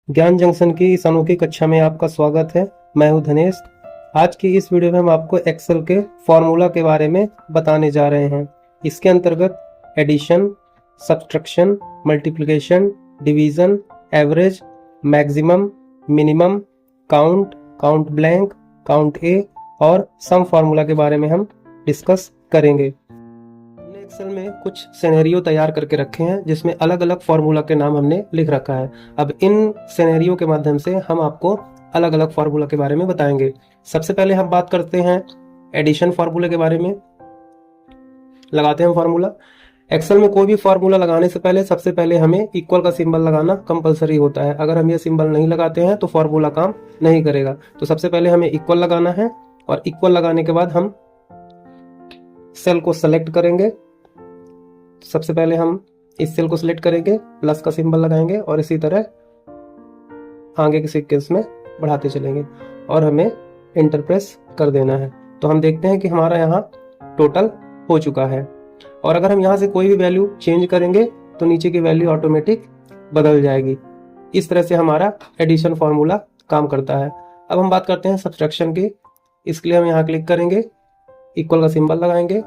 ज्ञान जंक्शन की इस अनोखी कक्षा में आपका स्वागत है। मैं हूं धनेश। आज की इस वीडियो में हम आपको एक्सेल के फॉर्मूला के बारे में बताने जा रहे हैं। इसके अंतर्गत addition, subtraction, multiplication, division, average, maximum, minimum, count, count blank, count A और सम फॉर्मूला के बारे में हम डिस्कस करेंगे। हमने एक्सेल में कुछ सिनेरियो तैयार करके रखे हैं जिसमें अलग अलग फॉर्मूला के नाम हमने लिख रखा है। अब इन सिनेरियो के माध्यम से हम आपको अलग अलग फॉर्मूला के बारे में बताएंगे। सबसे पहले हम बात करते हैं एडिशन फॉर्मूले के बारे में। लगाते हैं फॉर्मूला। एक्सेल में कोई भी फॉर्मूला लगाने से पहले सबसे पहले हमें इक्वल का सिंबल लगाना कंपलसरी होता है। अगर हम ये सिंबल नहीं लगाते हैं तो फॉर्मूला काम नहीं करेगा। तो सबसे पहले हमें इक्वल लगाना है और इक्वल लगाने के बाद हम सेल को सेलेक्ट करेंगे। सबसे पहले हम इस सेल को सिलेक्ट करेंगे, प्लस का सिंबल लगाएंगे और इसी तरह आगे के सीक्वेंस में बढ़ाते चलेंगे और हमें इंटर प्रेस कर देना है। तो हम देखते हैं कि हमारा यहाँ टोटल हो चुका है। और अगर हम यहाँ से कोई भी वैल्यू चेंज करेंगे तो नीचे की वैल्यू ऑटोमेटिक बदल जाएगी। इस तरह से हमारा एडिशन फॉर्मूला काम करता है। अब हम बात करते हैं सब्ट्रैक्शन की। इसके लिए हम यहाँ क्लिक करेंगे, इक्वल का सिंबल लगाएंगे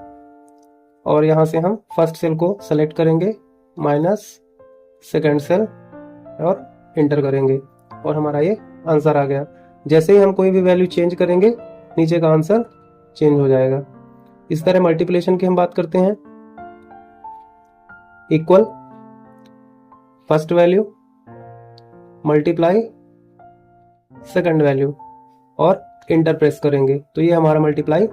और यहाँ से हम फर्स्ट सेल को सेलेक्ट करेंगे, माइनस सेकेंड सेल और इंटर करेंगे और हमारा ये आंसर आ गया। जैसे ही हम कोई भी वैल्यू चेंज करेंगे नीचे का आंसर चेंज हो जाएगा। इस तरह मल्टीप्लिकेशन की हम बात करते हैं। Equal, first value, multiply second value और इंटर प्रेस करेंगे तो ये हमारा मल्टीप्लाई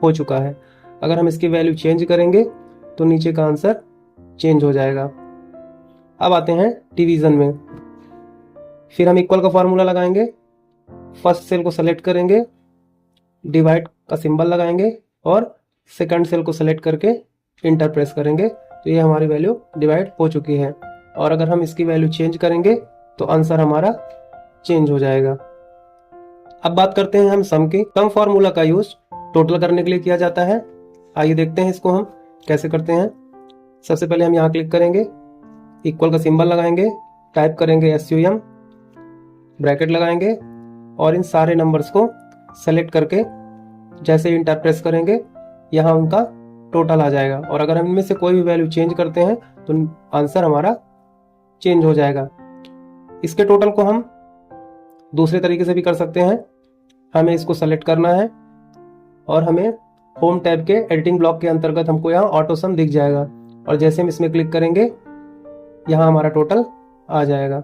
हो चुका है। अगर हम इसकी वैल्यू चेंज करेंगे तो नीचे का आंसर चेंज हो जाएगा। अब आते हैं डिवीजन में। फिर हम इक्वल का फॉर्मूला लगाएंगे, फर्स्ट सेल को सेलेक्ट करेंगे, डिवाइड का सिंबल लगाएंगे और सेकंड सेल को सेलेक्ट करके इंटर प्रेस करेंगे तो ये हमारी वैल्यू डिवाइड हो चुकी है। और अगर हम इसकी वैल्यू चेंज करेंगे तो आंसर हमारा चेंज हो जाएगा। अब बात करते हैं हम सम की। सम फॉर्मूला का यूज टोटल करने के लिए किया जाता है। आइए देखते हैं इसको हम कैसे करते हैं। सबसे पहले हम यहाँ क्लिक करेंगे, इक्वल का सिंबल लगाएंगे, टाइप करेंगे SUM, ब्रैकेट लगाएंगे और इन सारे नंबर्स को सेलेक्ट करके जैसे इंटर प्रेस करेंगे यहाँ उनका टोटल आ जाएगा। और अगर हम इनमें से कोई भी वैल्यू चेंज करते हैं तो आंसर हमारा चेंज हो जाएगा। इसके टोटल को हम दूसरे तरीके से भी कर सकते हैं। हमें इसको सेलेक्ट करना है और हमें होम टैब के एडिटिंग ब्लॉक के अंतर्गत हमको यहाँ ऑटो सम दिख जाएगा और जैसे हम इसमें क्लिक करेंगे यहाँ हमारा टोटल आ जाएगा।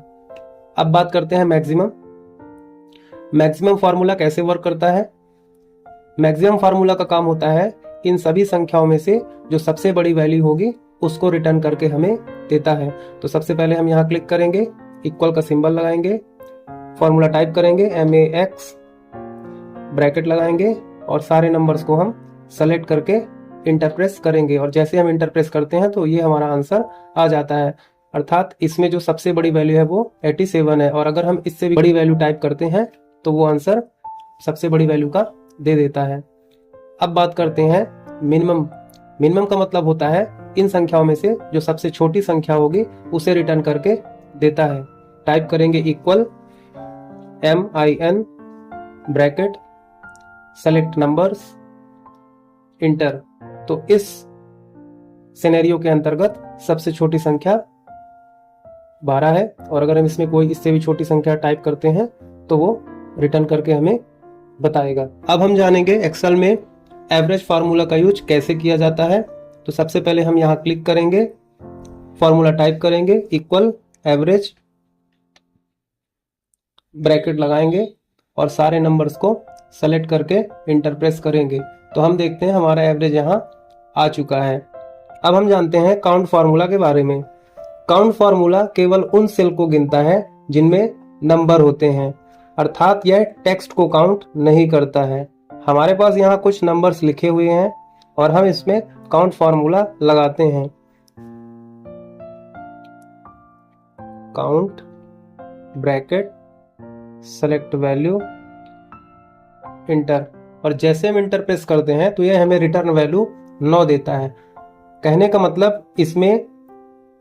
अब बात करते हैं मैक्सिमम। मैक्सिमम फार्मूला कैसे वर्क करता है। मैक्सिमम फार्मूला का काम होता है इन सभी संख्याओं में से जो सबसे बड़ी वैल्यू होगी उसको रिटर्न करके हमें देता है। तो सबसे पहले हम यहाँ क्लिक करेंगे, इक्वल का सिंबल लगाएंगे, फॉर्मूला टाइप करेंगे MAX, ब्रैकेट लगाएंगे और सारे नंबर्स को हम सेलेक्ट करके इंटर प्रेस करेंगे और जैसे हम इंटर प्रेस करते हैं तो ये हमारा आंसर आ जाता है। अर्थात इसमें जो सबसे बड़ी वैल्यू है वो 87 है और अगर हम इससे भी बड़ी वैल्यू टाइप करते हैं तो वो आंसर सबसे बड़ी वैल्यू का दे देता है। अब बात करते हैं मिनिमम। मिनिमम का मतलब होता है इन संख्याओं में से जो सबसे छोटी संख्या होगी उसे रिटर्न करके देता है। टाइप करेंगे equal MIN, bracket, select numbers, inter. तो इस सिनेरियो के अंतर्गत सबसे छोटी संख्या 12 है और अगर हम इसमें कोई इससे भी छोटी संख्या टाइप करते हैं तो वो रिटर्न करके हमें बताएगा। अब हम जानेंगे एक्सेल में एवरेज फार्मूला का यूज कैसे किया जाता है। तो सबसे पहले हम यहाँ क्लिक करेंगे, फॉर्मूला टाइप करेंगे, इक्वल एवरेज, ब्रैकेट लगाएंगे और सारे नंबर्स को सेलेक्ट करके इंटर प्रेस करेंगे तो हम देखते हैं हमारा एवरेज यहाँ आ चुका है। अब हम जानते हैं काउंट फार्मूला के बारे में। काउंट फार्मूला केवल उन सेल को गिनता है जिनमें नंबर होते हैं, अर्थात यह टेक्स्ट को काउंट नहीं करता है। हमारे पास यहाँ कुछ नंबर्स लिखे हुए हैं और हम इसमें काउंट फार्मूला लगाते हैं। Count, bracket, select value, inter और जैसे हम इंटर प्रेस करते हैं तो यह हमें रिटर्न वैल्यू 9 देता है। कहने का मतलब इसमें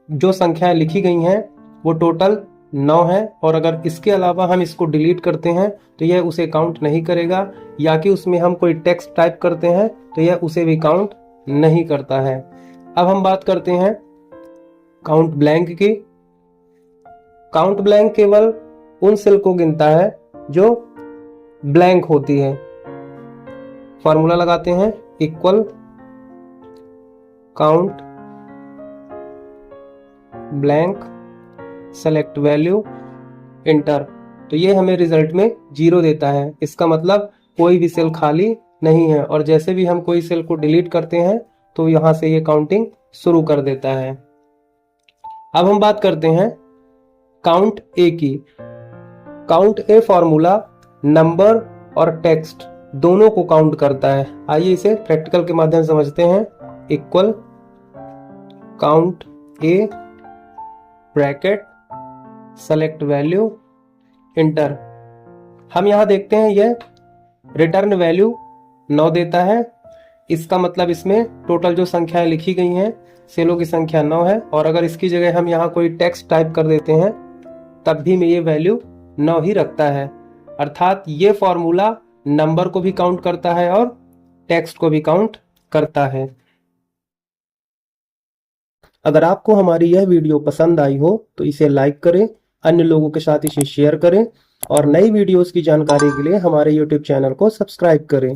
जो संख्याएं लिखी गई हैं वो टोटल 9 है और अगर इसके अलावा हम इसको डिलीट करते हैं तो यह उसे काउंट नहीं करेगा, या कि उसमें हम कोई टेक्स्ट टाइप करते हैं तो यह उसे भी काउंट नहीं करता है। अब हम बात करते हैं काउंट ब्लैंक की। काउंट ब्लैंक केवल उन सेल को गिनता है जो ब्लैंक होती है। फॉर्मूला लगाते हैं, equal count blank select value inter. तो ये हमें रिजल्ट में 0 देता है। इसका मतलब कोई भी सेल खाली नहीं है, और जैसे भी हम कोई सेल को डिलीट करते हैं तो यहां से ये काउंटिंग शुरू कर देता है। अब हम बात करते हैं काउंट ए की। काउंट ए फॉर्मूला नंबर और टेक्स्ट दोनों को काउंट करता है। आइए इसे प्रैक्टिकल के माध्यम से समझते हैं। Equal count A bracket select value inter. हम यहां देखते हैं यह रिटर्न वैल्यू 9 देता है। इसका मतलब इसमें टोटल जो संख्याएं लिखी गई हैं सेलों की संख्या 9 है, और अगर इसकी जगह हम यहाँ कोई टेक्स्ट टाइप कर देते हैं तब भी में ये वैल्यू 9 ही रखता है। अर्थात ये फॉर्मूला नंबर को भी काउंट करता है और टेक्स्ट को भी काउंट करता है। अगर आपको हमारी यह वीडियो पसंद आई हो तो इसे लाइक करें, अन्य लोगों के साथ इसे शेयर करें, और नई वीडियोस की जानकारी के लिए हमारे YouTube चैनल को सब्सक्राइब करें।